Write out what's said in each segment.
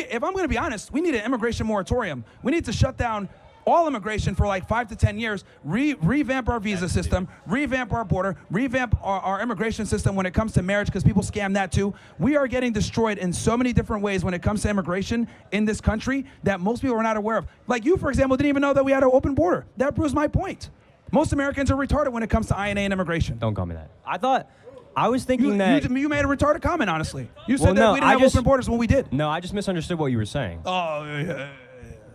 if I'm going to be honest, we need an immigration moratorium. We need to shut down all immigration for like 5 to 10 years, revamp our visa system, revamp our border, revamp our immigration system when it comes to marriage, because people scam that too. We are getting destroyed in so many different ways when it comes to immigration in this country that most people are not aware of. Like you, for example, didn't even know that we had an open border. That proves my point. Most Americans are retarded when it comes to INA and immigration. Don't call me that. I was thinking that... You made a retarded comment, honestly. You said that we didn't have open borders when we did. No, I just misunderstood what you were saying. Oh, yeah.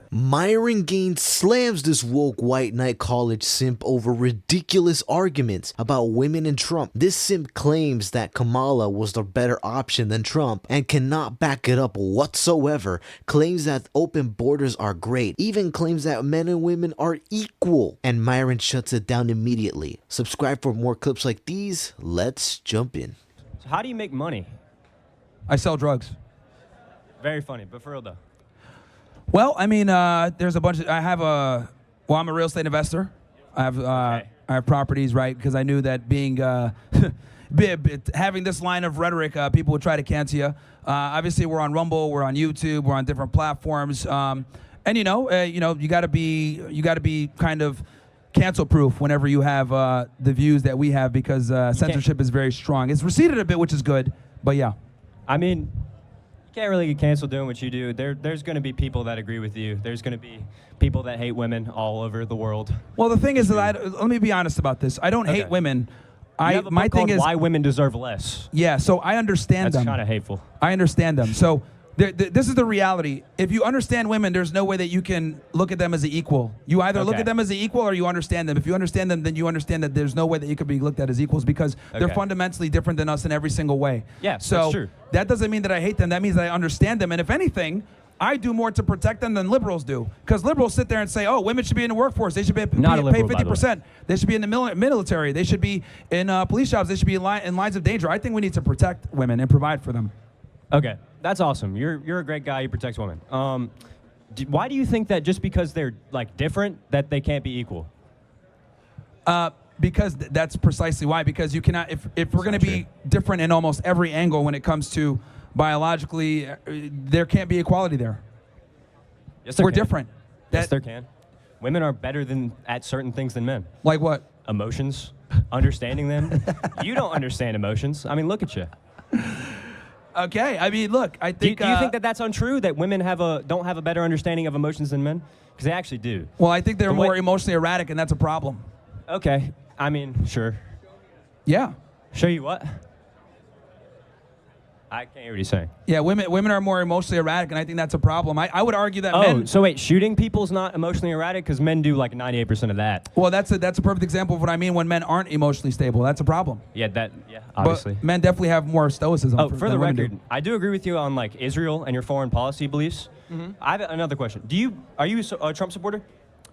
Myron Gaines slams this woke white knight college simp over ridiculous arguments about women and Trump. This simp claims that Kamala was the better option than Trump and cannot back it up whatsoever. Claims that open borders are great. Even claims that men and women are equal. And Myron shuts it down immediately. Subscribe for more clips like these. Let's jump in. So how do you make money? I sell drugs. Very funny, but for real though. Well, I mean, there's a bunch of, I'm a real estate investor. I have properties, right? Because I knew that being, having this line of rhetoric, people would try to cancel you. Obviously, we're on Rumble, we're on YouTube, we're on different platforms. And you gotta be kind of cancel-proof whenever you have the views that we have, because censorship is very strong. It's receded a bit, which is good, but yeah. I mean, you can't really get canceled doing what you do. There's going to be people that agree with you. There's going to be people that hate women all over the world. Well, the thing is that let me be honest about this. I don't hate women. My thing is why women deserve less. Yeah, so I understand them. That's kind of hateful. I understand them. So this is the reality. If you understand women, there's no way that you can look at them as an equal. You either look at them as an equal or you understand them. If you understand them, then you understand that there's no way that you could be looked at as equals, because they're fundamentally different than us in every single way. Yeah, so that's true. That doesn't mean that I hate them. That means that I understand them. And if anything, I do more to protect them than liberals do. Because liberals sit there and say, oh, women should be in the workforce. They should be paid 50%. They should be in the military. They should be in police jobs. They should be in lines of danger. I think we need to protect women and provide for them. Okay, that's awesome. You're a great guy. You protect women. Why do you think that just because they're like different that they can't be equal? Because that's precisely why. Because you cannot, if we're going to be different in almost every angle when it comes to biologically, there can't be equality there. Yes, there we're can. different. Yes, there can. Women are better at certain things than men. Like what? Emotions, understanding them. You don't understand emotions. I mean, look at you. Okay, I mean, look, I think... Do you think that that's untrue, that women don't have a better understanding of emotions than men? Because they actually do. Well, I think they're more emotionally erratic, and that's a problem. Okay, I mean, sure. Yeah. Show you what? I can't hear what he's saying. Yeah, women are more emotionally erratic, and I think that's a problem. I would argue that men... Oh, so wait, shooting people's not emotionally erratic? Because men do like 98% of that. Well, that's a perfect example of what I mean when men aren't emotionally stable. That's a problem. Yeah, obviously. But men definitely have more stoicism. Oh, for the record, I do agree with you on like Israel and your foreign policy beliefs. I have another question. Are you a Trump supporter?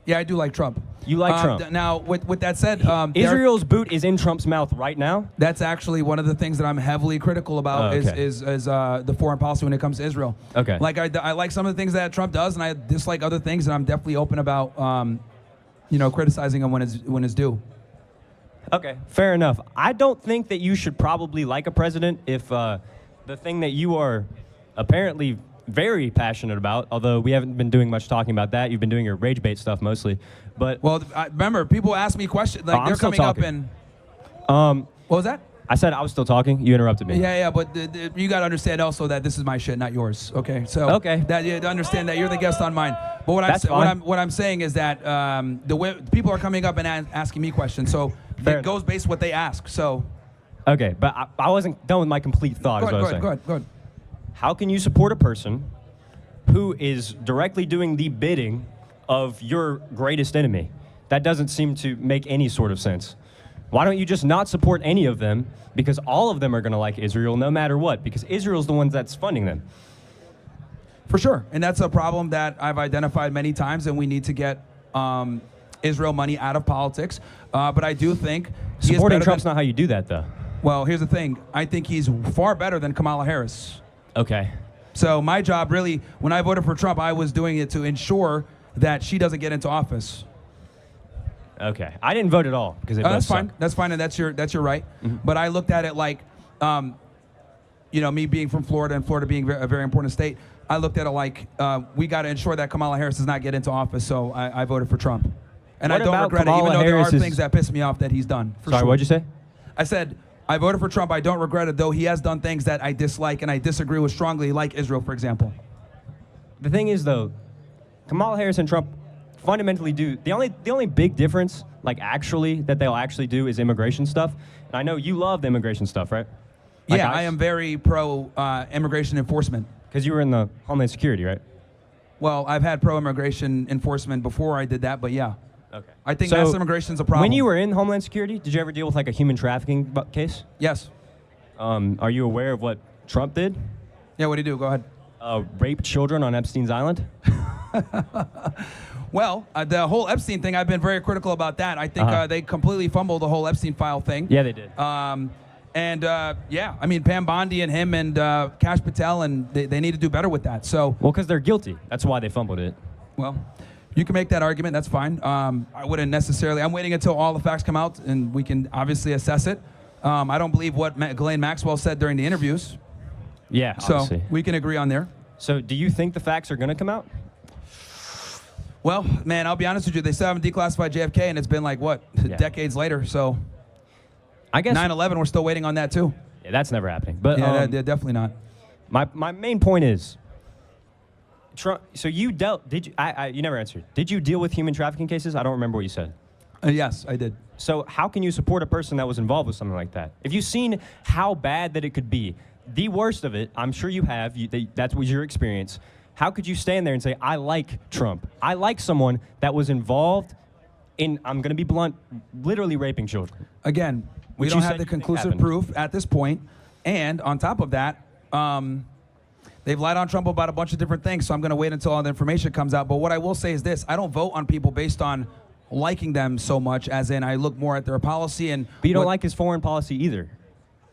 Yeah, I do like Trump. You like Trump. Now, with that said... Israel's boot is in Trump's mouth right now? That's actually one of the things that I'm heavily critical about is the foreign policy when it comes to Israel. Okay. Like, I like some of the things that Trump does, and I dislike other things, and I'm definitely open about, criticizing him when it's due. Okay, fair enough. I don't think that you should probably like a president if the thing that you are apparently very passionate about, although we haven't been doing much talking about that. You've been doing your rage bait stuff mostly. But well, remember, people ask me questions, like they're coming up and... what was that? I said I was still talking. You interrupted me. Yeah, but you got to understand also that this is my shit, not yours. Okay, so that you understand that you're the guest on mine. But what I'm saying is that people are coming up and asking me questions, so it goes based what they ask. So. Okay, but I wasn't done with my complete thought. Go ahead. How can you support a person who is directly doing the bidding of your greatest enemy? That doesn't seem to make any sort of sense. Why don't you just not support any of them? Because all of them are going to like Israel no matter what, because Israel's the one that's funding them. For sure. And that's a problem that I've identified many times, and we need to get Israel money out of politics. But I do think... Supporting Trump's not how you do that, though. Well, here's the thing. I think he's far better than Kamala Harris. Okay. So my job really, when I voted for Trump, I was doing it to ensure that she doesn't get into office. Okay. I didn't vote at all because that's fine. That's fine, and that's your right. But I looked at it like, me being from Florida and Florida being a very important state. I looked at it like we got to ensure that Kamala Harris does not get into office, so I voted for Trump. And What I don't about regret it, even Kamala though there are Harris's- things that piss me off that he's done. For Sorry, sure. what'd you say? I said I voted for Trump. I don't regret it, though he has done things that I dislike and I disagree with strongly, like Israel, for example. The thing is, though, Kamala Harris and Trump fundamentally do the only big difference, like actually that they'll actually do, is immigration stuff. And I know you love the immigration stuff, right? Like Yeah, I am very pro immigration enforcement. Because you were in the Homeland Security, right? Well, I've had pro-immigration enforcement before I did that, but yeah. Okay. I think So, mass immigration is a problem. When you were in Homeland Security, did you ever deal with like a human trafficking case? Yes. Are you aware of what Trump did? Yeah, what do you do? Go ahead. Raped children on Epstein's Island? Well, the whole Epstein thing, I've been very critical about that. I think they completely fumbled the whole Epstein file thing. Yeah, they did. Yeah, I mean, Pam Bondi and him and Kash Patel, and they need to do better with that. So, Well, because they're guilty. That's why they fumbled it. well, you can make that argument. That's fine. I wouldn't necessarily. I'm waiting until all the facts come out, and we can obviously assess it. I don't believe what Ghislaine Maxwell said during the interviews. Yeah, So obviously. we can agree on there. So do you think the facts are going to come out? Well, man, I'll be honest with you. They still haven't declassified JFK, and it's been like, what, Yeah. decades later. So I guess 9/11, we're still waiting on that, too. yeah, that's never happening. But Yeah, definitely not. my main point is, Trump. So you dealt? Did you? You never answered. Did you deal with human trafficking cases? I don't remember what you said. Yes, I did. So how can you support a person that was involved with something like that? If you've seen how bad that it could be, the worst of it, I'm sure you have. That was your experience. How could you stand there and say, I like Trump? I like someone that was involved in, I'm going to be blunt, literally raping children. Again, we Which don't you have said the you think conclusive happened. proof at this point. And on top of that, they've lied on Trump about a bunch of different things, so I'm going to wait until all the information comes out. But what I will say is this. I don't vote on people based on liking them so much, as in I look more at their policy and... But you don't what- like his foreign policy either.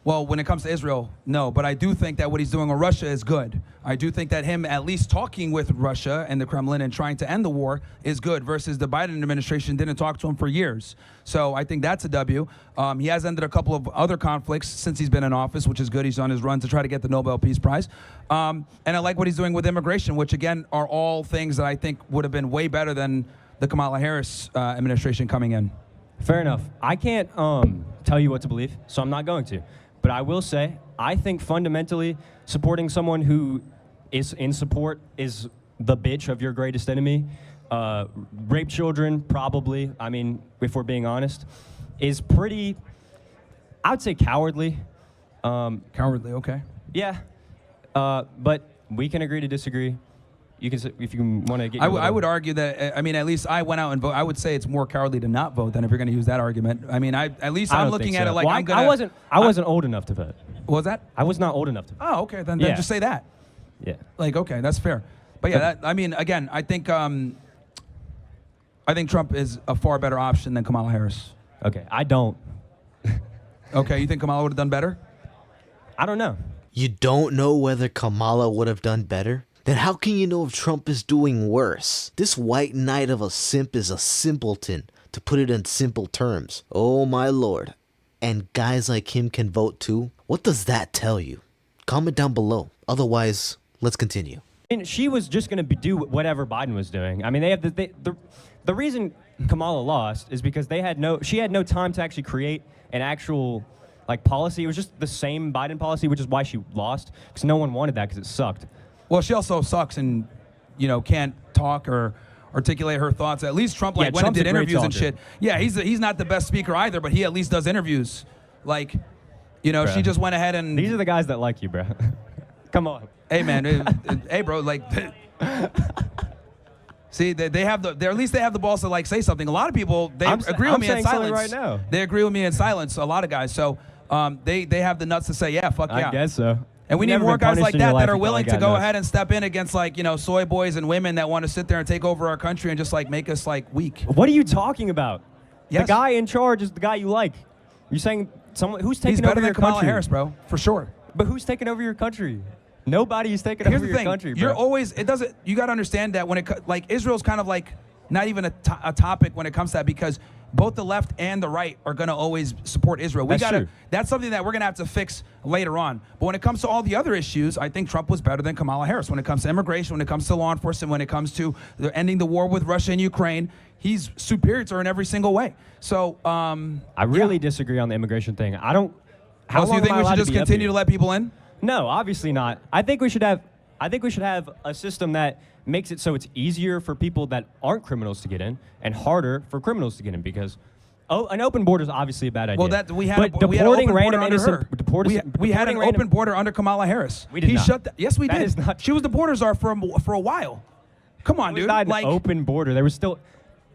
Well, when it comes to Israel, no. But I do think that what he's doing with Russia is good. I do think that him at least talking with Russia and the Kremlin and trying to end the war is good, versus the Biden administration didn't talk to him for years. So I think that's a W. He has ended a couple of other conflicts since he's been in office, which is good. He's on his run to try to get the Nobel Peace Prize. And I like what he's doing with immigration, which, again, are all things that I think would have been way better than the Kamala Harris administration coming in. Fair enough. I can't tell you what to believe, so I'm not going to. But I will say, I think fundamentally supporting someone who is in support is the bitch of your greatest enemy. Rape children, probably, I mean, if we're being honest, is pretty, I would say cowardly. Cowardly, okay. Yeah, but we can agree to disagree. You can, if you want to get. I would argue that, I mean, at least I went out and voted. I would say it's more cowardly to not vote than if you're going to use that argument. I mean, at least I'm looking at it like well, I'm going to... I wasn't old enough to vote. What was that? I was not old enough to vote. Oh, okay. Then Yeah. just say that. Yeah. Like, okay, that's fair. But yeah, I mean, again, I think Trump is a far better option than Kamala Harris. Okay, I don't. Okay, you think Kamala would have done better? I don't know. You don't know whether Kamala would have done better? Then how can you know if Trump is doing worse? This white knight of a simp is a simpleton, to put it in simple terms. Oh my lord. And guys like him can vote too? What does that tell you? Comment down below. Otherwise, let's continue. And she was just going to do whatever Biden was doing. I mean, they have the reason Kamala lost is because she had no time to actually create an actual like policy. It was just the same Biden policy, which is why she lost, because no one wanted that because it sucked. Well, she also sucks and, can't talk or articulate her thoughts. At least Trump went and Trump's did a great interviews and talker. shit. Yeah, he's not the best speaker either, but he at least does interviews. Like, Bruh. she just went ahead and... These are the guys that like you, bro. Come on. Hey, man. Hey, bro, like... See, they have at least they have the balls to, like, say something. A lot of people, they agree with me in saying something silence. right now. They agree with me in silence, a lot of guys. So they have the nuts to say, yeah, fuck yeah. I guess so. And we You've need never more been guys punished like in your that life that are until willing I to got go nuts. ahead and step in against, like, soy boys and women that want to sit there and take over our country and just, like, make us, like, weak. What are you talking about? Yes. The guy in charge is the guy you like. You're saying someone who's taking He's over better your than Kamala country? Harris, bro, for sure. But who's taking over your country? Nobody's taking Here's over the your thing. country, bro. You're always, you got to understand that when like, Israel's kind of like not even a topic when it comes to that, because both the left and the right are going to always support Israel. That's something that we're going to have to fix later on. But when it comes to all the other issues, I think Trump was better than Kamala Harris. When it comes to immigration, when it comes to law enforcement, when it comes to ending the war with Russia and Ukraine, he's superior to her in every single way. So I really disagree on the immigration thing. I don't. How so long you think am I we should allowed just be up continue here? to let people in? No, obviously not. I think we should have a system that makes it so it's easier for people that aren't criminals to get in and harder for criminals to get in, because an open border is obviously a bad idea. Well, we had but we had an open border under innocent, her. We had an open border under Kamala Harris. We did not. Yes, we That did. is not She was the border czar for a while. Come on, dude. Not an open border. There was still.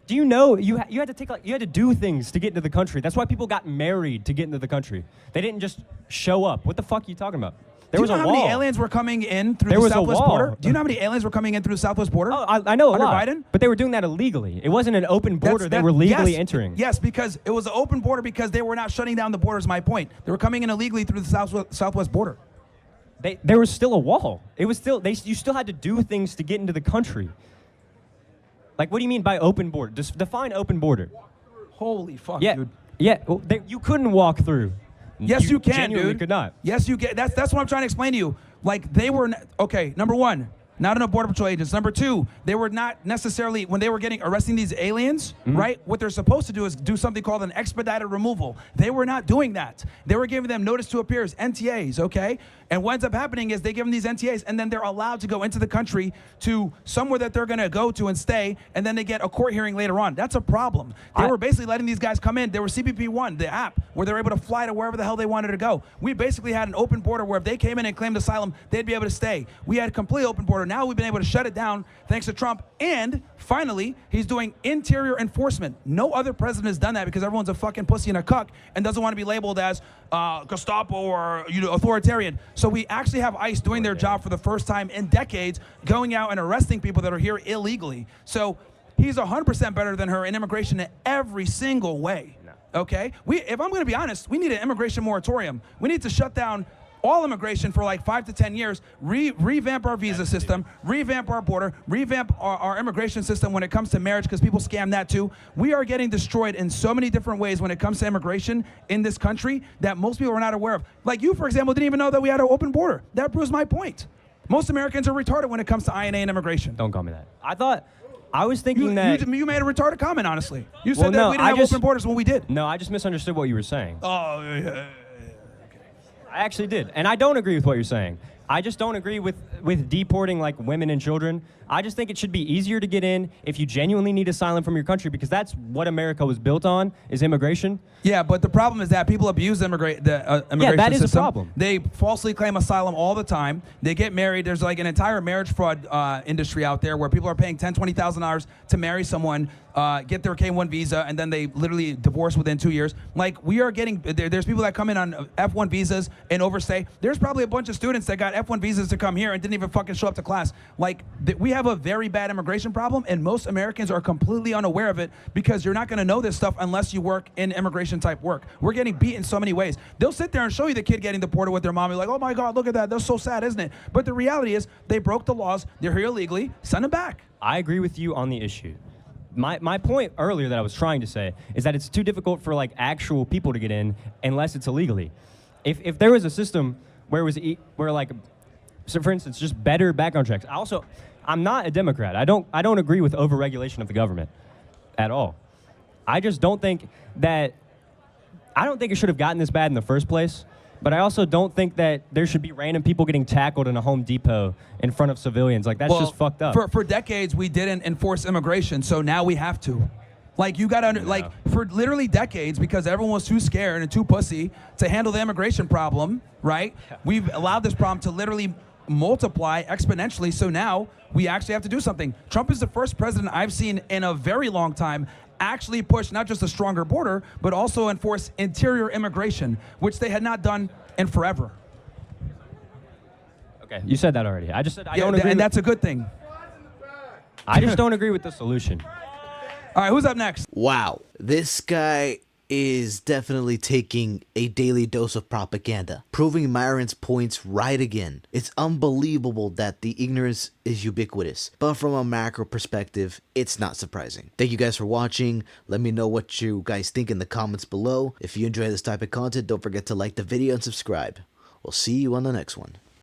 Do you know you had to do things to get into the country? That's why people got married to get into the country. They didn't just show up. What the fuck are you talking about? There was a wall. Do you know how many aliens were coming in through the southwest border? Do you know how many aliens were coming in through the southwest border? Oh, I know a under lot. Biden? But they were doing that illegally. It wasn't an open border. They were legally entering. Yes, because it was an open border because they were not shutting down the border, is my point. They were coming in illegally through the southwest border. There was still a wall. It was still you still had to do things to get into the country. Like, what do you mean by open border? Just define open border. Holy fuck, Yeah, dude. yeah. Well, you couldn't walk through. Yes, you can, genuinely dude. Could not. Yes, you can. That's what I'm trying to explain to you. Like, they were okay. Number one, not enough border patrol agents. Number two, they were not necessarily, when they were arresting these aliens, right? What they're supposed to do is do something called an expedited removal. They were not doing that. They were giving them notice to appear, NTAs, okay? And what ends up happening is they give them these NTAs, and then they're allowed to go into the country to somewhere that they're going to go to and stay, and then they get a court hearing later on. That's a problem. They were basically letting these guys come in. They were CBP-1, the app, where they were able to fly to wherever the hell they wanted to go. We basically had an open border where if they came in and claimed asylum, they'd be able to stay. We had a complete open border. Now we've been able to shut it down thanks to Trump. And finally, he's doing interior enforcement. No other president has done that because everyone's a fucking pussy and a cuck and doesn't want to be labeled as Gestapo or authoritarian. So we actually have ICE doing their job for the first time in decades, going out and arresting people that are here illegally. So he's 100% better than her in immigration in every single way. No. Okay? If I'm going to be honest, we need an immigration moratorium. We need to shut down all immigration for like 5 to 10 years, revamp our visa system, revamp our border, revamp our immigration system when it comes to marriage, because people scam that too. We are getting destroyed in so many different ways when it comes to immigration in this country that most people are not aware of. Like you, for example, didn't even know that we had an open border. That proves my point. Most Americans are retarded when it comes to INA and immigration. Don't call me that. I was thinking that... You made a retarded comment, honestly. You said that we didn't have open borders when we did. No, I just misunderstood what you were saying. Oh, yeah. I actually did. And I don't agree with what you're saying. I just don't agree with deporting like women and children. I just think it should be easier to get in if you genuinely need asylum from your country, because that's what America was built on, is immigration. Yeah, but the problem is that people abuse the immigration system. Yeah, that is a problem. They falsely claim asylum all the time. They get married. There's like an entire marriage fraud industry out there where people are paying $10,000, $20,000 to marry someone, get their K-1 visa, and then they literally divorce within 2 years. Like, we are getting, there's people that come in on F-1 visas and overstay. There's probably a bunch of students that got F-1 visas to come here and didn't even fucking show up to class. Like, we have a very bad immigration problem, and most Americans are completely unaware of it because you're not going to know this stuff unless you work in immigration type work. We're getting beat in so many ways. They'll sit there and show you the kid getting deported with their mom. You're like, oh my God, look at that. That's so sad, isn't it? But the reality is they broke the laws. They're here illegally. Send them back. I agree with you on the issue. My point earlier that I was trying to say is that it's too difficult for like actual people to get in unless it's illegally. If there was a system where it was like, so for instance, just better background checks. I'm not a Democrat. I don't agree with overregulation of the government at all. I just don't think that, I don't think it should have gotten this bad in the first place, but I also don't think that there should be random people getting tackled in a Home Depot in front of civilians. Like, that's just fucked up. For decades, we didn't enforce immigration, so now we have to. Like, you gotta, like, for literally decades, because everyone was too scared and too pussy to handle the immigration problem, right? We've allowed this problem to literally multiply exponentially, so now we actually have to do something. Trump is the first president I've seen in a very long time actually push not just a stronger border, but also enforce interior immigration, which they had not done in forever. Okay, you said that already. I just said I don't agree. And that's a good thing. I just don't agree with the solution. All right, who's up next? Wow, this guy is definitely taking a daily dose of propaganda, proving Myron's points right again. It's unbelievable that the ignorance is ubiquitous, but from a macro perspective, it's not surprising. Thank you guys for watching. Let me know what you guys think in the comments below. If you enjoy this type of content, don't forget to like the video and subscribe. We'll see you on the next one.